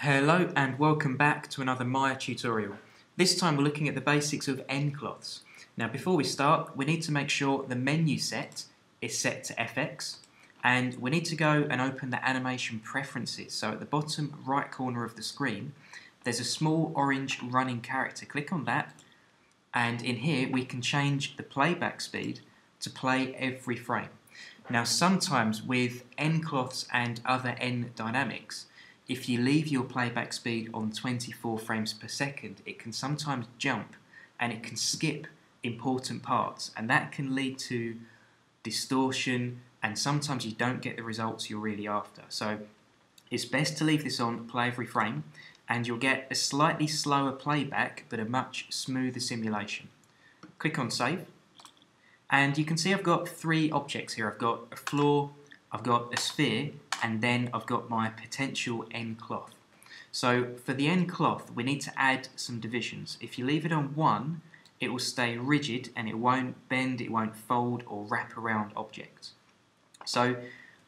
Hello and welcome back to another Maya tutorial. This time we're looking at the basics of nCloths. Now before we start, we need to make sure the menu set is set to FX, and we need to go and open the animation preferences. So at the bottom right corner of the screen there's a small orange running character. Click on that, and in here we can change the playback speed to play every frame. Now sometimes with nCloths and other N dynamics, if you leave your playback speed on 24 frames per second, it can sometimes jump and it can skip important parts, and that can lead to distortion, and sometimes you don't get the results you're really after. So it's best to leave this on, play every frame, and you'll get a slightly slower playback but a much smoother simulation. Click on save, and you can see I've got three objects here. I've got a floor, I've got a sphere, and then I've got my potential nCloth. So for the nCloth we need to add some divisions. If you leave it on 1, it will stay rigid and it won't bend, it won't fold or wrap around objects. So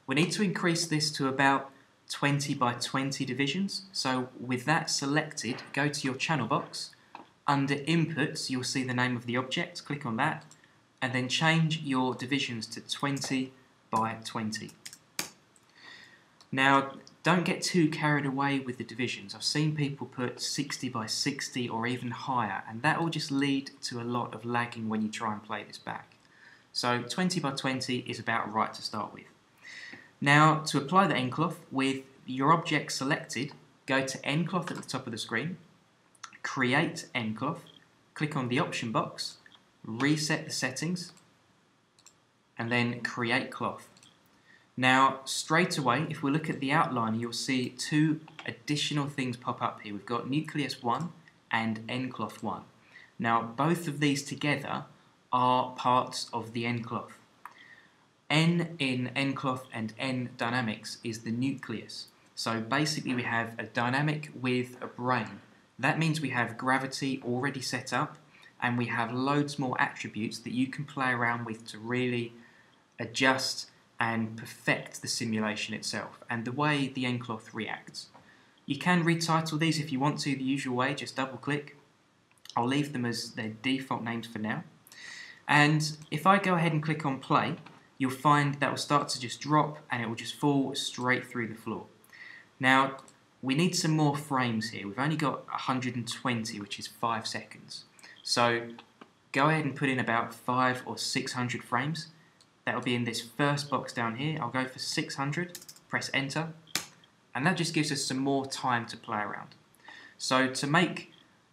we need to increase this to about 20 by 20 divisions. So with that selected, go to your channel box. Under inputs you'll see the name of the object, click on that, and then change your divisions to 20 by 20. Now, don't get too carried away with the divisions. I've seen people put 60 by 60 or even higher, and that will just lead to a lot of lagging when you try and play this back. So 20 by 20 is about right to start with. Now, to apply the nCloth, with your object selected, go to nCloth at the top of the screen, create nCloth, click on the option box, reset the settings, and then create cloth. Now, straight away, if we look at the outline, you'll see two additional things pop up here. We've got Nucleus 1 and nCloth 1. Now, both of these together are parts of the nCloth. N in nCloth and N dynamics is the nucleus. So basically we have a dynamic with a brain. That means we have gravity already set up, and we have loads more attributes that you can play around with to really adjust and perfect the simulation itself and the way the nCloth reacts. You can retitle these if you want to the usual way, just double click. I'll leave them as their default names for now. And if I go ahead and click on play, you'll find that will start to just drop and it will just fall straight through the floor. Now, we need some more frames here. We've only got 120, which is 5 seconds. So go ahead and put in about 500 or 600 frames. That'll be in this first box down here. I'll go for 600, press enter, and that just gives us some more time to play around. So to make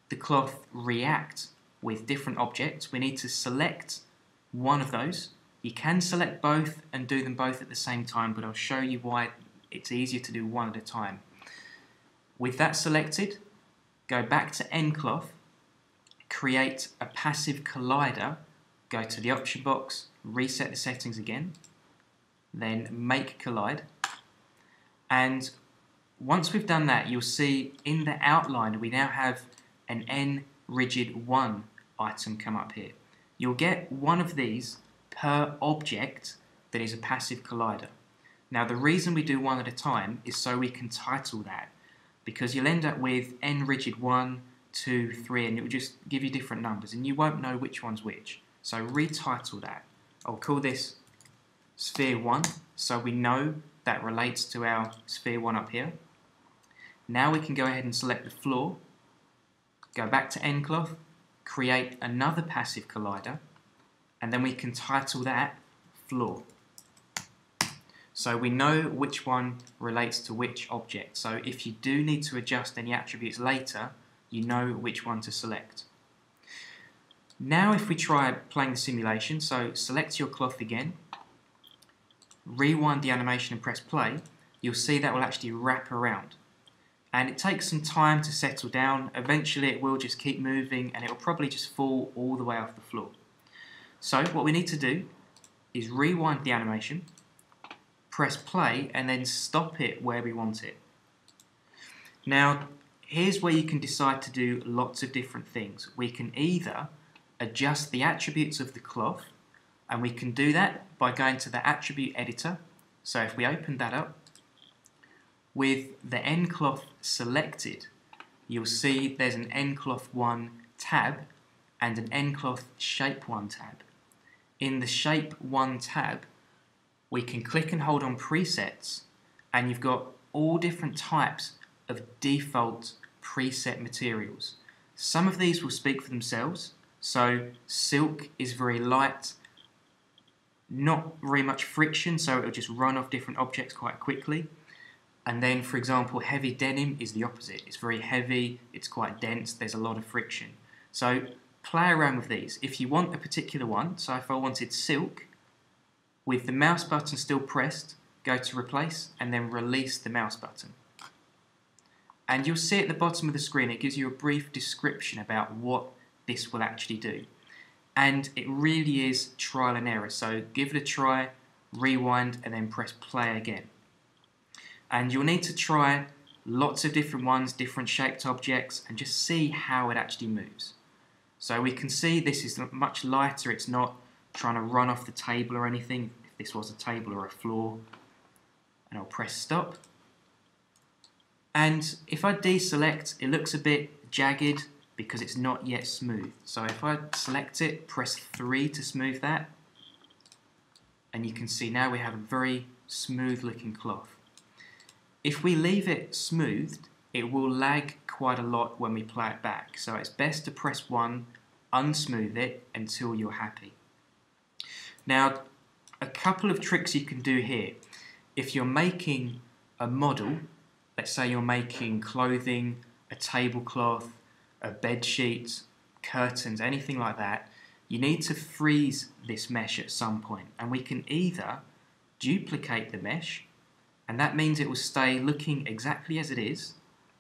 the cloth react with different objects, we need to select one of those. You can select both and do them both at the same time, but I'll show you why it's easier to do one at a time. With that selected, go back to nCloth, create a passive collider, go to the option box, reset the settings again, then make collide, and once we've done that, you'll see in the outline we now have an N rigid 1 item come up here. You'll get one of these per object that is a passive collider. Now the reason we do one at a time is so we can title that, because you'll end up with N rigid 1, 2, 3, and it will just give you different numbers and you won't know which one's which. So retitle that. I'll call this Sphere 1, so we know that relates to our Sphere 1 up here. Now we can go ahead and select the floor, go back to nCloth, create another passive collider, and then we can title that Floor. So we know which one relates to which object. So if you do need to adjust any attributes later, you know which one to select. Now if we try playing the simulation, so select your cloth again, rewind the animation and press play, you'll see that will actually wrap around. And it takes some time to settle down. Eventually it will just keep moving and it will probably just fall all the way off the floor. So what we need to do is rewind the animation, press play, and then stop it where we want it. Now here's where you can decide to do lots of different things. We can either adjust the attributes of the cloth, and we can do that by going to the attribute editor. So if we open that up, With the nCloth selected, you'll see there's an nCloth 1 tab and an nCloth Shape 1 tab. In the Shape 1 tab, we can click and hold on presets, and you've got all different types of default preset materials. Some of these will speak for themselves. So silk is very light, not very much friction, so it'll just run off different objects quite quickly. And then, for example, heavy denim is the opposite. It's very heavy, it's quite dense, there's a lot of friction. So play around with these. If you want a particular one, so if I wanted silk, with the mouse button still pressed, go to replace and then release the mouse button. And you'll see at the bottom of the screen, it gives you a brief description about what this will actually do. And it really is trial and error. So give it a try, rewind, and then press play again. And you'll need to try lots of different ones, different shaped objects, and just see how it actually moves. So we can see this is much lighter. It's not trying to run off the table or anything. If this was a table or a floor, and I'll press stop. And if I deselect, it looks a bit jagged because it's not yet smooth. So if I select it, press 3 to smooth that, and you can see now we have a very smooth looking cloth. If we leave it smoothed, it will lag quite a lot when we play it back. So it's best to press 1, unsmooth it until you're happy. Now, a couple of tricks you can do here. If you're making a model, let's say you're making clothing, a tablecloth, a bed sheet, curtains, anything like that, you need to freeze this mesh at some point. And we can either duplicate the mesh, and that means it will stay looking exactly as it is,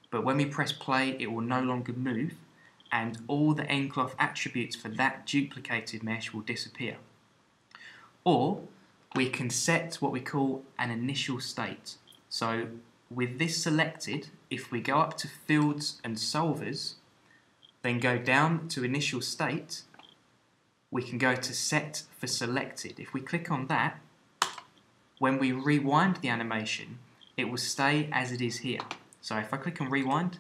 but when we press play, it will no longer move, and all the nCloth attributes for that duplicated mesh will disappear. Or we can set what we call an initial state. So with this selected, if we go up to fields and solvers, then go down to initial state, we can go to set for selected. If we click on that, when we rewind the animation, it will stay as it is here. So if I click on rewind,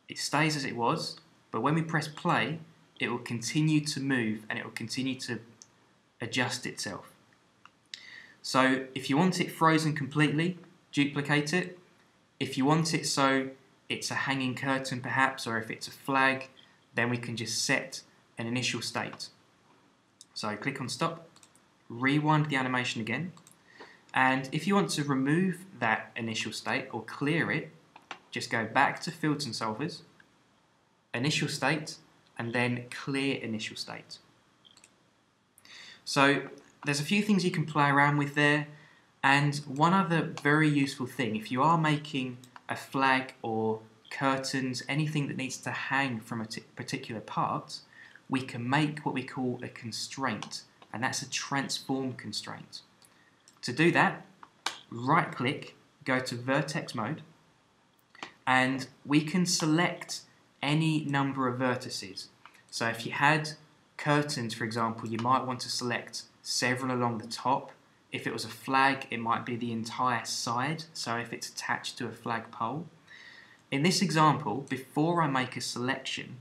it stays as it was, but when we press play, it will continue to move and it will continue to adjust itself. So if you want it frozen completely, duplicate it. If you want it so it's a hanging curtain perhaps, or if it's a flag, then we can just set an initial state. So click on stop, rewind the animation again, and if you want to remove that initial state or clear it, just go back to fields and solvers, initial state, and then clear initial state. So there's a few things you can play around with there, and one other very useful thing, if you are making a flag or curtains, anything that needs to hang from a particular part, we can make what we call a constraint, and that's a transform constraint. To do that, right click, go to vertex mode, and we can select any number of vertices. So if you had curtains, for example, you might want to select several along the top. If it was a flag, it might be the entire side, so if it's attached to a flagpole. In this example, before I make a selection,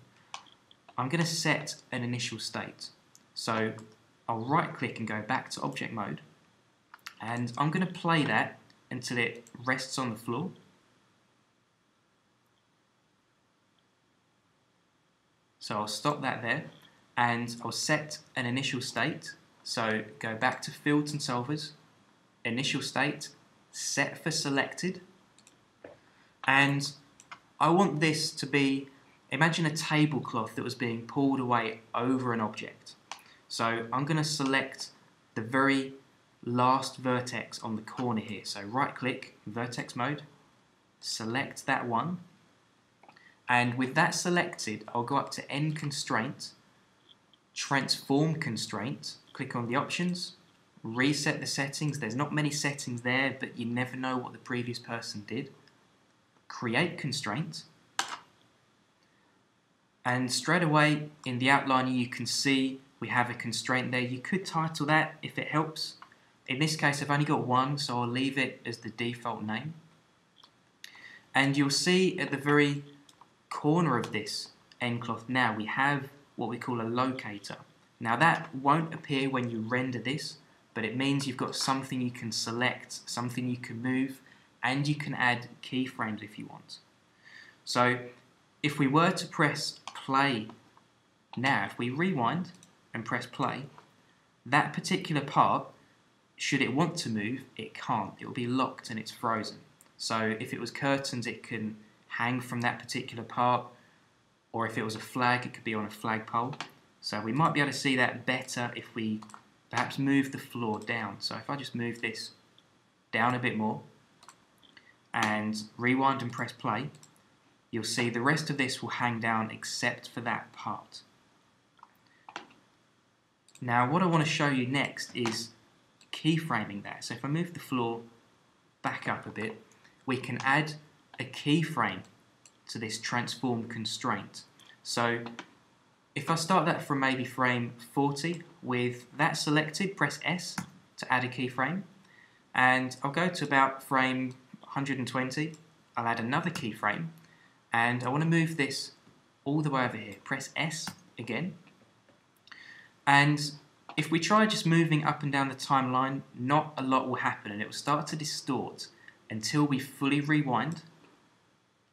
I'm going to set an initial state. So I'll right click and go back to object mode, and I'm going to play that until it rests on the floor. So I'll stop that there, and I'll set an initial state. So go back to fields and solvers, initial state, set for selected, and I want this to be, imagine a tablecloth that was being pulled away over an object. So I'm going to select the very last vertex on the corner here. So right click, vertex mode, select that one, and with that selected, I'll go up to end constraint, transform constraint, click on the options, reset the settings. There's not many settings there, but you never know what the previous person did. Create constraint, and straight away in the outliner you can see we have a constraint there. You could title that if it helps. In this case I've only got one, so I'll leave it as the default name. And you'll see at the very corner of this nCloth now we have what we call a locator. Now that won't appear when you render this, but it means you've got something you can select, something you can move, and you can add keyframes if you want. So if we were to press play now, if we rewind and press play, that particular part, should it want to move, it can't. It will be locked and it's frozen. So if it was curtains, it can hang from that particular part, or if it was a flag, it could be on a flagpole. So we might be able to see that better if we perhaps move the floor down. So if I just move this down a bit more and rewind and press play, you'll see the rest of this will hang down except for that part. Now what I want to show you next is keyframing that. So if I move the floor back up a bit, we can add a keyframe to this transform constraint. So if I start that from maybe frame 40, with that selected, press S to add a keyframe, and I'll go to about frame 120, I'll add another keyframe, and I want to move this all the way over here. Press S again, and if we try just moving up and down the timeline, not a lot will happen, and it will start to distort until we fully rewind.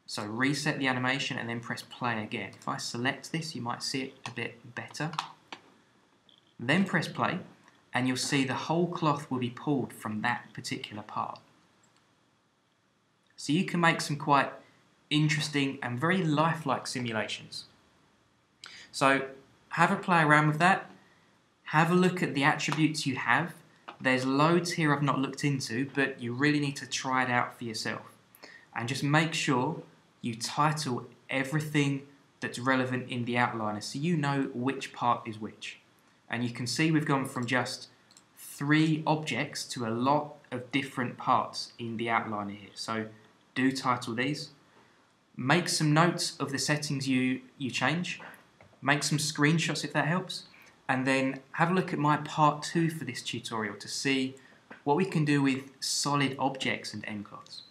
So reset the animation and then press play again. If I select this, you might see it a bit better. Then press play, and you'll see the whole cloth will be pulled from that particular part. So you can make some quite interesting and very lifelike simulations. So have a play around with that. Have a look at the attributes you have. There's loads here I've not looked into, but you really need to try it out for yourself. And just make sure you title everything that's relevant in the outliner so you know which part is which. And you can see we've gone from just 3 objects to a lot of different parts in the outliner here. So do title these. Make some notes of the settings you change. Make some screenshots if that helps. And then have a look at my part 2 for this tutorial to see what we can do with solid objects and nCloths.